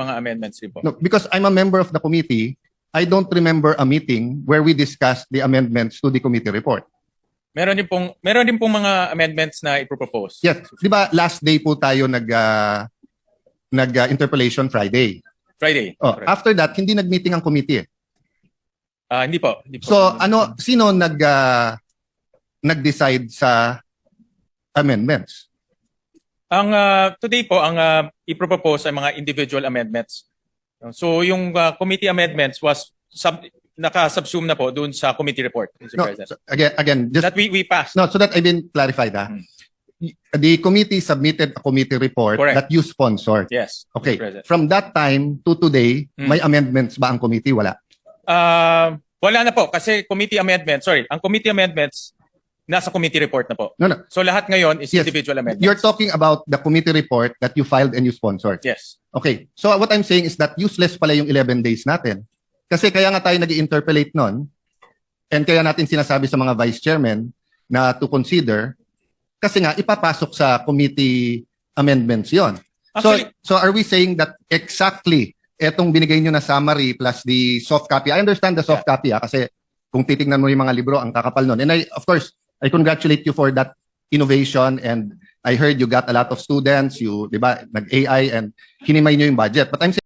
mga amendments rin po. No, because I'm a member of the committee, I don't remember a meeting where we discussed the amendments to the committee report. Meron din pong mga amendments na ipropose. Yes, di ba last day po tayo interpellation Friday. Friday. Oh, Correct. after that, hindi nag-meeting ang committee. Hindi po. So sino nag-decide sa amendments? Ang today po, ang ipropose ay mga individual amendments. So yung committee amendments was naka-subsume na po dun sa committee report, Mr. No, President. so again, just That we passed. no, so that I've been clarified. The committee submitted a committee report Correct. that you sponsored. Yes, Okay. Mr. President. From that time to today, may amendments ba ang committee? Wala. Wala na po kasi ang committee amendments nasa committee report na po. No, no. So lahat ngayon is Yes. individual amendments. You're talking about the committee report that you filed and you sponsored. Yes. Okay. So what I'm saying is that useless pala yung 11 days natin. Kasi kaya nga tayo nag-interpellate nun and kaya natin sinasabi sa mga vice chairman na to consider kasi nga ipapasok sa committee amendments yon. Actually, So are we saying that exactly etong binigay nyo na summary plus the soft copy? I understand the soft copy kasi kung titingnan mo yung mga libro, ang kakapal nun. And of course, I congratulate you for that innovation and I heard you got a lot of students, di ba, nag-AI and hinimay nyo yung budget. But I'm saying